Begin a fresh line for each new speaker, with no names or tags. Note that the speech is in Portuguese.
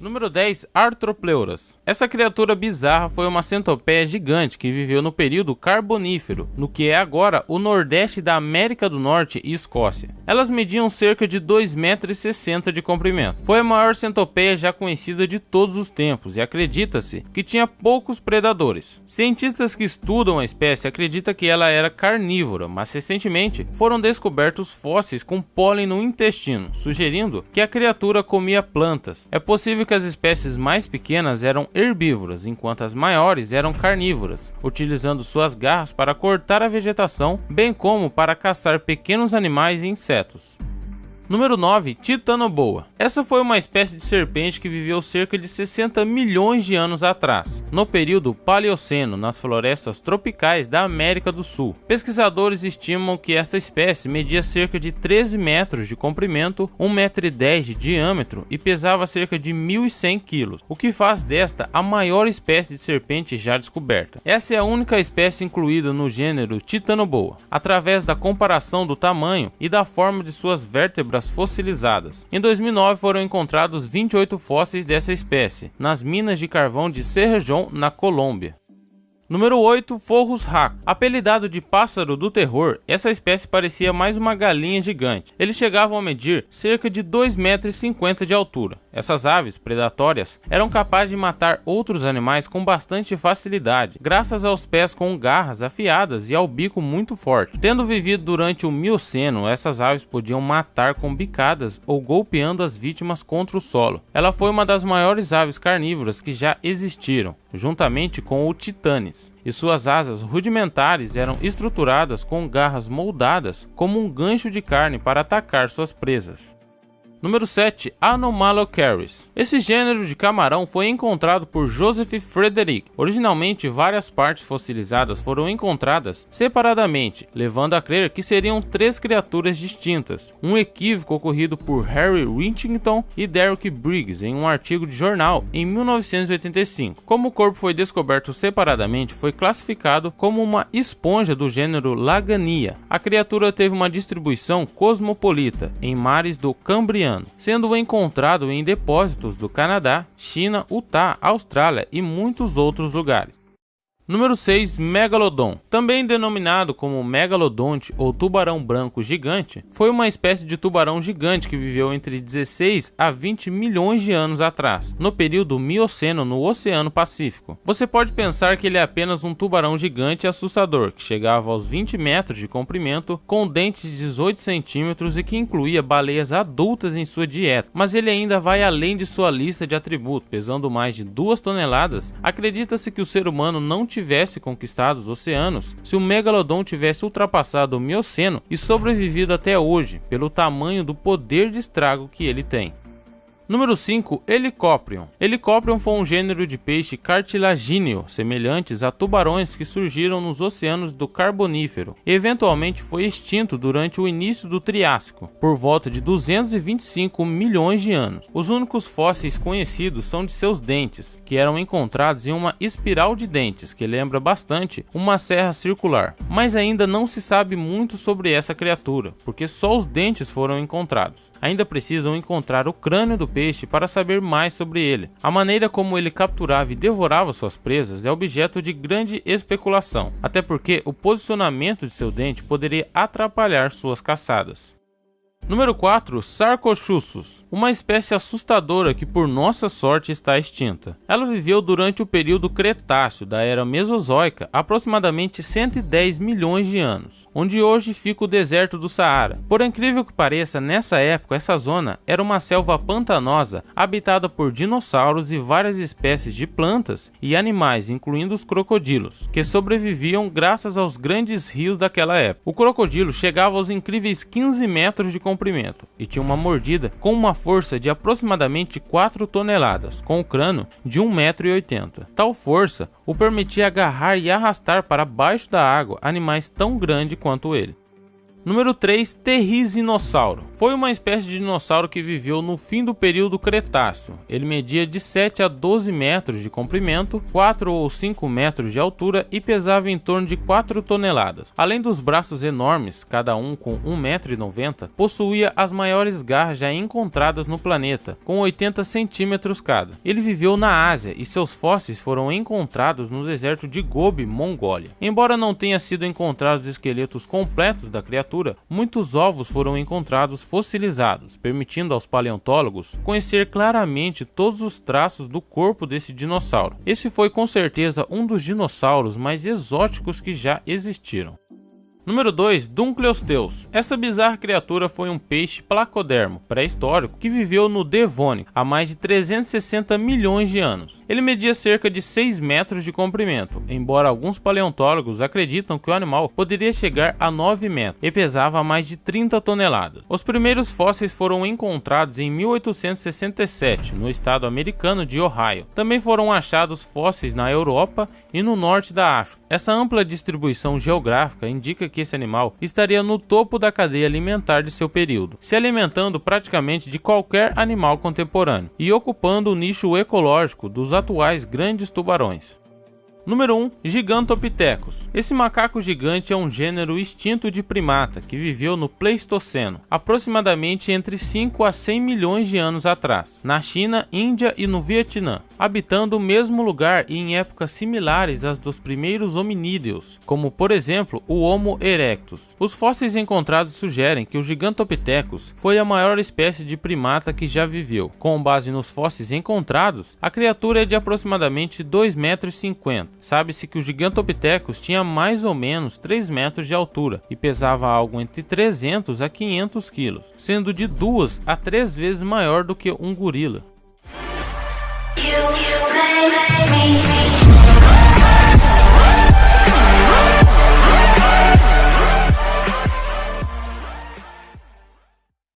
Número 10. Arthropleuras. Essa criatura bizarra foi uma centopeia gigante que viveu no período Carbonífero, no que é agora o nordeste da América do Norte e Escócia. Elas mediam cerca de 2,60 m de comprimento. Foi a maior centopeia já conhecida de todos os tempos e acredita-se que tinha poucos predadores. Cientistas que estudam a espécie acreditam que ela era carnívora, mas recentemente foram descobertos fósseis com pólen no intestino, sugerindo que a criatura comia plantas. É possível que as espécies mais pequenas eram herbívoras, enquanto as maiores eram carnívoras, utilizando suas garras para cortar a vegetação, bem como para caçar pequenos animais e insetos. Número 9. Titanoboa. Essa foi uma espécie de serpente que viveu cerca de 60 milhões de anos atrás, no período Paleoceno, nas florestas tropicais da América do Sul. Pesquisadores estimam que esta espécie media cerca de 13 metros de comprimento, 1,10 m de diâmetro e pesava cerca de 1.100 kg, o que faz desta a maior espécie de serpente já descoberta. Essa é a única espécie incluída no gênero Titanoboa, através da comparação do tamanho e da forma de suas vértebras fossilizadas. Em 2009 foram encontrados 28 fósseis dessa espécie nas minas de carvão de Cerrejón, na Colômbia. Número 8. Forrus raco. Apelidado de pássaro do terror, essa espécie parecia mais uma galinha gigante. Eles chegavam a medir cerca de 2,50 m de altura. Essas aves predatórias eram capazes de matar outros animais com bastante facilidade, graças aos pés com garras afiadas e ao bico muito forte. Tendo vivido durante o Mioceno, essas aves podiam matar com bicadas ou golpeando as vítimas contra o solo. Ela foi uma das maiores aves carnívoras que já existiram, juntamente com o Titanes, e suas asas rudimentares eram estruturadas com garras moldadas como um gancho de carne para atacar suas presas. Número 7. Anomalocaris. Esse gênero de camarão foi encontrado por Joseph Frederick. Originalmente, várias partes fossilizadas foram encontradas separadamente, levando a crer que seriam 3 criaturas distintas. Um equívoco ocorrido por Harry Winchington e Derek Briggs em um artigo de jornal em 1985. Como o corpo foi descoberto separadamente, foi classificado como uma esponja do gênero Lagania. A criatura teve uma distribuição cosmopolita em mares do Cambriano, sendo encontrado em depósitos do Canadá, China, Utah, Austrália e muitos outros lugares. Número 6. Megalodon. Também denominado como megalodonte ou tubarão branco gigante, foi uma espécie de tubarão gigante que viveu entre 16 a 20 milhões de anos atrás, no período Mioceno no Oceano Pacífico. Você pode pensar que ele é apenas um tubarão gigante e assustador, que chegava aos 20 metros de comprimento, com dentes de 18 centímetros e que incluía baleias adultas em sua dieta, mas ele ainda vai além de sua lista de atributos, pesando mais de 2 toneladas. Acredita-se que o ser humano não tivesse conquistado os oceanos se o megalodon tivesse ultrapassado o Mioceno e sobrevivido até hoje, pelo tamanho do poder de estrago que ele tem. Número 5. Helicoprion. Helicoprion foi um gênero de peixe cartilagíneo, semelhantes a tubarões que surgiram nos oceanos do Carbonífero e eventualmente foi extinto durante o início do Triássico, por volta de 225 milhões de anos. Os únicos fósseis conhecidos são de seus dentes, que eram encontrados em uma espiral de dentes que lembra bastante uma serra circular, mas ainda não se sabe muito sobre essa criatura, porque só os dentes foram encontrados. Ainda precisam encontrar o crânio do peixe para saber mais sobre ele. A maneira como ele capturava e devorava suas presas é objeto de grande especulação, até porque o posicionamento de seu dente poderia atrapalhar suas caçadas. Número 4. Sarcosuchus. Uma espécie assustadora que por nossa sorte está extinta. Ela viveu durante o período Cretáceo da Era Mesozoica, aproximadamente 110 milhões de anos, onde hoje fica o deserto do Saara. Por incrível que pareça, nessa época essa zona era uma selva pantanosa, habitada por dinossauros e várias espécies de plantas e animais, incluindo os crocodilos, que sobreviviam graças aos grandes rios daquela época. O crocodilo chegava aos incríveis 15 metros de comprimento e tinha uma mordida com uma força de aproximadamente 4 toneladas, com o crânio de 1,80 m. Tal força o permitia agarrar e arrastar para baixo da água animais tão grandes quanto ele. Número 3, Terrisinossauro. Foi uma espécie de dinossauro que viveu no fim do período Cretáceo. Ele media de 7 a 12 metros de comprimento, 4 ou 5 metros de altura e pesava em torno de 4 toneladas. Além dos braços enormes, cada um com 1,90 m, possuía as maiores garras já encontradas no planeta, com 80 centímetros cada. Ele viveu na Ásia e seus fósseis foram encontrados no deserto de Gobi, Mongólia. Embora não tenha sido encontrados esqueletos completos da criatura, muitos ovos foram encontrados fossilizados, permitindo aos paleontólogos conhecer claramente todos os traços do corpo desse dinossauro. Esse foi com certeza um dos dinossauros mais exóticos que já existiram. Número 2, Dunkleosteus. Essa bizarra criatura foi um peixe placodermo pré-histórico que viveu no Devônico há mais de 360 milhões de anos. Ele media cerca de 6 metros de comprimento, embora alguns paleontólogos acreditam que o animal poderia chegar a 9 metros e pesava mais de 30 toneladas. Os primeiros fósseis foram encontrados em 1867 no estado americano de Ohio. Também foram achados fósseis na Europa e no norte da África. Essa ampla distribuição geográfica indica que esse animal estaria no topo da cadeia alimentar de seu período, se alimentando praticamente de qualquer animal contemporâneo e ocupando o nicho ecológico dos atuais grandes tubarões. Número 1, Gigantopithecus. Esse macaco gigante é um gênero extinto de primata que viveu no Pleistoceno, aproximadamente entre 5 a 100 milhões de anos atrás, na China, Índia e no Vietnã, habitando o mesmo lugar e em épocas similares às dos primeiros hominídeos, como por exemplo o Homo erectus. Os fósseis encontrados sugerem que o Gigantopithecus foi a maior espécie de primata que já viveu. Com base nos fósseis encontrados, a criatura é de aproximadamente 2,50 m. Sabe-se que o Gigantopithecus tinha mais ou menos 3 metros de altura e pesava algo entre 300 a 500 quilos, sendo de 2 a 3 vezes maior do que um gorila.